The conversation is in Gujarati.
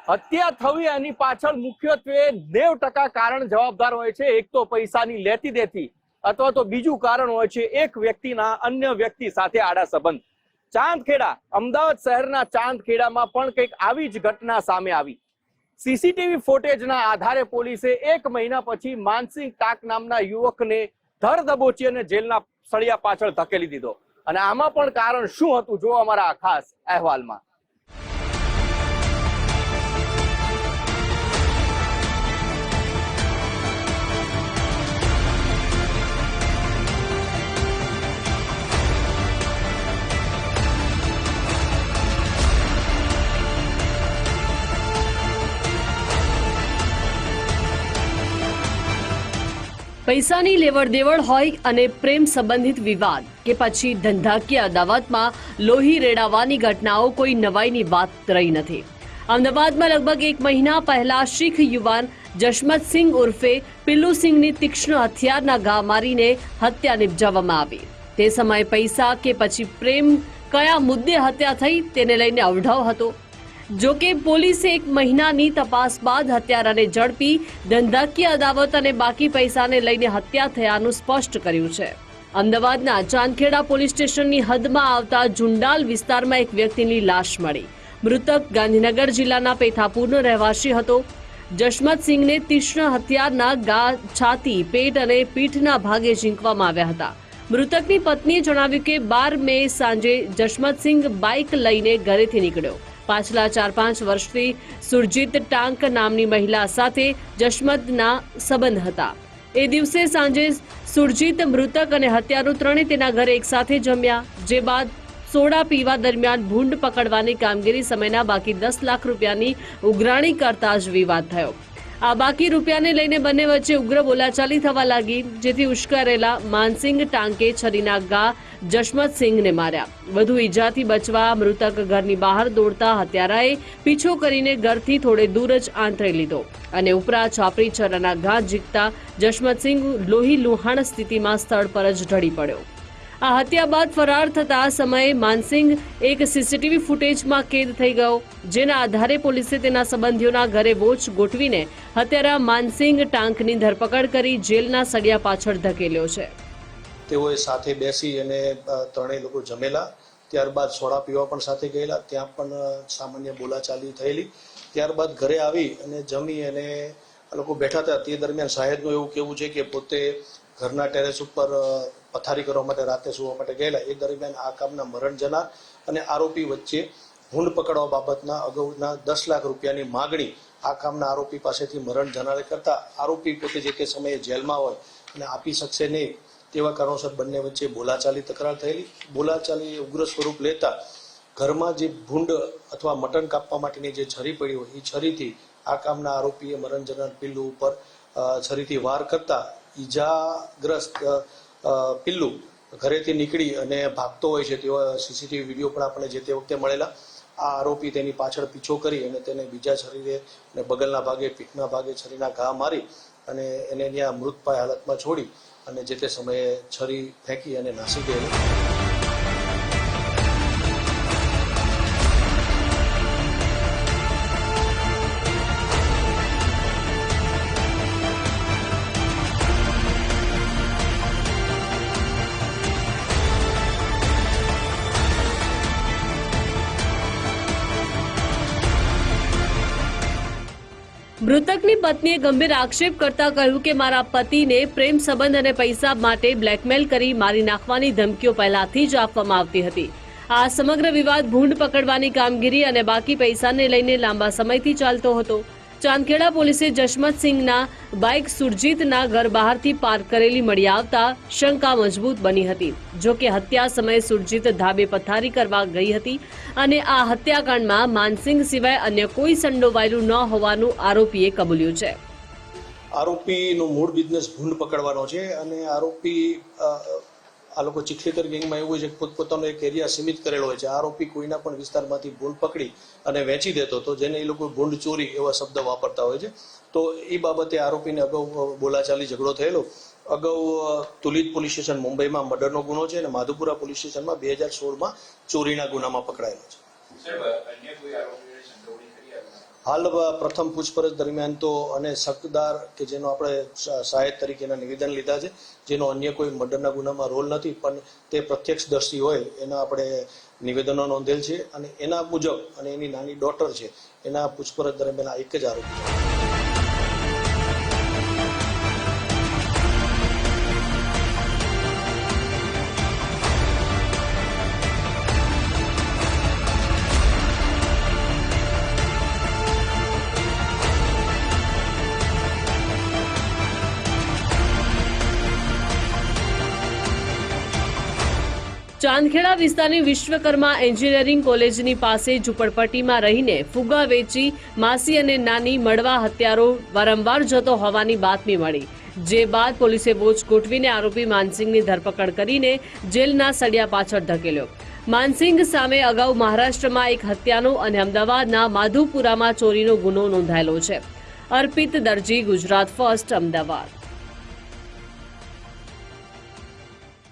હત્યા થવી એની પાછળ મુખ્યત્વે 90% કારણ જવાબદાર હોય છે। એક તો પૈસાની લેતી દેતી અથવા તો બીજું કારણ હોય છે એક વ્યક્તિના અન્ય વ્યક્તિ સાથે આડા સંબંધ। ચાંદખેડા, અમદાવાદ શહેરના ચાંદખેડામાં પણ કંઈક આવી જ ઘટના સામે આવી। સીસીટીવી ફૂટેજના આધારે પોલીસે 1 મહિના પછી માનસિંગ ટાંક નામના યુવકને ધર દબોચી અને જેલના સળિયા પાછળ ધકેલી દીધો। અને આમાં પણ કારણ શું હતું જો અમારા ખાસ અહેવાલમાં। પૈસાની લેવડ દેવડ હોય અને પ્રેમ સંબંધિત વિવાદ કે પછી ધંધાકીય અદાવતમાં લોહી રેડાવાની ઘટનાઓ કોઈ નવાઈની વાત રહી નથી। અમદાવાદમાં લગભગ 1 મહિના પહેલા શીખ યુવાન જશમતસિંહ ઉર્ફે પિલ્લુસિંહની તીક્ષ્ણ હથિયારના ઘા મારીને હત્યા નિપજાવવામાં આવી। તે સમયે પૈસા કે પછી પ્રેમ કયા મુદ્દે હત્યા થઈ તેને લઈને અવઢવ હતો। જો કે પોલીસે 1 મહિનાની તપાસ બાદ હત્યારાને ઝડપી ધંધાકીય અદાવત અને બાકી પૈસાને લઈને હત્યા થયાનું સ્પષ્ટ કર્યું છે। અમદાવાદના ચાંદખેડા પોલીસ સ્ટેશનની હદમાં આવતા જુંડાલ વિસ્તારમાં એક વ્યક્તિની લાશ મળી। મૃતક ગાંધીનગર જિલ્લાના પેથાપુરનો રહેવાસી હતો। જશમતસિંહને તીક્ષ્ણ હથિયારના ઘા છાતી, પેટ અને પીઠના ભાગે ઝીંકવામાં આવ્યા હતા। મૃતકની પત્નીએ જણાવ્યું કે 12 મે સાંજે જશમતસિંહ બાઇક લઈને ઘરેથી નીકળ્યો। પાછલા 4-5 વર્ષથી સુરજીત ટાંક નામની મહિલા સાથે જશમતના સંબંધ હતા। એ દિવસે સાંજે સુરજીત, મૃતક અને હત્યારો ત્રણે તેના ઘરે એકસાથે જમ્યા। જે બાદ સોડા પીવા દરમિયાન ભૂંડ પકડવાની કામગીરી સમયના બાકી 10 લાખ રૂપિયાની ઉઘરાણી કરતા જ વિવાદ થયો। આ બાકી રૂપિયાને લઈને બંને વચ્ચે ઉગ્ર બોલાચાલી થવા લાગી, જેથી ઉશ્કેરેલા માનસિંગ ટાંકે છરીના ઘા જશમતસિંહને માર્યા। વધુ ઈજાથી બચવા મૃતક ઘરની બહાર દોડતા હત્યારાએ પીછો કરીને ઘરથી થોડે દૂર જ આંતરી લીધો અને ઉપરા છાપરી છરાના ઘા ઝીકતા જશમતસિંહ લોહી લુહાણ સ્થિતિમાં સ્થળ પર જ ઢળી પડ્યો। આ હત્યા બાદ ફરાર થતા સમયે માનસિંગ એક સીસીટીવી ફૂટેજમાં કેદ થઈ ગયો, જેના આધારે પોલીસે તેના સંબંધીઓના ઘરે વોચ ગોઠવીને હત્યારા માનસિંગ ટાંકની ધરપકડ કરી જેલના સળિયા પાછળ ધકેલ્યો છે। તેઓએ સાથે બેસી અને ત્રણેય લોકો જમેલા। ત્યારબાદ સોડા પીવા પણ સાથે ગયેલા, ત્યાં પણ સામાન્ય બોલાચાલી થયેલી। ત્યારબાદ ઘરે આવી અને જમી અને આ લોકો બેઠા હતા। તે દરમિયાન શાહિદનું એવું કહેવું છે કે પોતે ઘરના ટેરેસ ઉપર પથારી કરવા માટે રાતે સુવા માટે ગયેલા। એ દરમિયાન આ કામના મરણ જનાર અને આરોપી વચ્ચે ભૂંડ પકડવા બાબતના અગાઉના 10 લાખ રૂપિયાની માગણી આ કામના આરોપી પાસેથી મરણ જનારે કરતા આરોપી પોતે જે તે સમયે જેલમાં હોય અને આપી શકશે નહીં તેવા કારણોસર બંને વચ્ચે બોલાચાલી તકરાર થયેલી। બોલાચાલી ઉગ્ર સ્વરૂપ લેતા ઘરમાં જે ભૂંડ અથવા મટન કાપવા માટેની જે છરી પડી હોય એ છરીથી આ કામના આરોપીએ મરણ જનાર પિલ્લુ ઉપર છરીથી વાર કરતા ઈજાગ્રસ્ત પિલ્લુ ઘરેથી નીકળી અને ભાગતો હોય છે તેવા સીસીટીવી વિડીયો પણ આપણે જે તે વખતે મળેલા। આ આરોપી તેની પાછળ પીછો કરી અને તેને બીજા શરીરે અને બગલના ભાગે, પીઠના ભાગે છરીના ઘા મારી અને એને ત્યાં મૃતપાય હાલતમાં છોડી અને જે તે સમયે છરી ફેંકી અને નાસી ગયેલી। મૃતકની પત્નીએ ગંભીર આક્ષેપ કરતા કહ્યું કે મારા પતિને પ્રેમ સંબંધ અને પૈસા માટે બ્લેકમેલ કરી મારી નાખવાની ધમકીઓ પહેલાથી જ આપવામાં આવતી હતી। આ સમગ્ર વિવાદ ભૂંડ પકડવાની કામગીરી અને બાકી પૈસાને લઈને લાંબા સમયથી ચાલતો હતો। ચાંદખેડા પોલીસે જશમતસિંહના બાઇક સુરજીતના ઘર બહારથી પાર્ક કરેલી મળી આવતા શંકા મજબૂત બની હતી। જો કે હત્યા સમયે સુરજીત ધાબે પથારી કરવા ગઈ હતી અને આ હત્યાકાંડમાં માનસિંગ સિવાય અન્ય કોઈ સંડોવાયેલું ન હોવાનું આરોપીએ કબૂલ્યું છે। આરોપીનો મૂળ બિઝનેસ ભૂંડ પકડવાનો છે અને આરોપી આ લોકો ચીખલીકર ગેંગમાં એવું હોય છે કે પોતપોતાનો એક એરિયા સીમિત કરેલો હોય છે। આરોપી કોઈના પણ વિસ્તારમાંથી ભૂંડ પકડી અને વેચી દેતો હતો, જેને એ લોકો ભૂંડ ચોરી એવા શબ્દ વાપરતા હોય છે। તો એ બાબતે આરોપીને અગાઉ બોલાચાલી ઝઘડો થયેલો। અગાઉ તુલિત પોલીસ સ્ટેશન મુંબઈમાં મર્ડરનો ગુનો છે અને માધુપુરા પોલીસ સ્ટેશનમાં 2016માં ચોરીના ગુનામાં પકડાયેલો છે। હાલ પ્રથમ પૂછપરછ દરમિયાન તો અને શકદાર કે જેનો આપણે સહાયક તરીકેના નિવેદન લીધા છે, જેનો અન્ય કોઈ મર્ડરના ગુનામાં રોલ નથી, પણ તે પ્રત્યક્ષદર્શી હોય એના આપણે નિવેદનો નોંધેલ છે અને એના મુજબ અને એની નાની ડોટર છે એના પૂછપરછ દરમિયાન આ એક જ આરોપી છે. ચાંદખેડા વિસ્તારની વિશ્વકર્મા એન્જિનિયરિંગ કોલેજની પાસે ઝૂંપડપટ્ટીમાં રહીને ફુગ્ગા વેચી માસી અને નાની મળવા હત્યારો વારંવાર જતો હોવાની બાતમી મળી, જે બાદ પોલીસે વોચ ગોઠવીને આરોપી માનસિંગની ધરપકડ કરીને જેલના સળિયા પાછળ ધકેલ્યો. માનસિંગ સામે અગાઉ મહારાષ્ટ્રમાં એક હત્યાનો અને અમદાવાદના માધુપુરામાં ચોરીનો ગુનો નોંધાયેલો છે. અર્પિત દરજી, ગુજરાત ફર્સ્ટ, અમદાવાદ.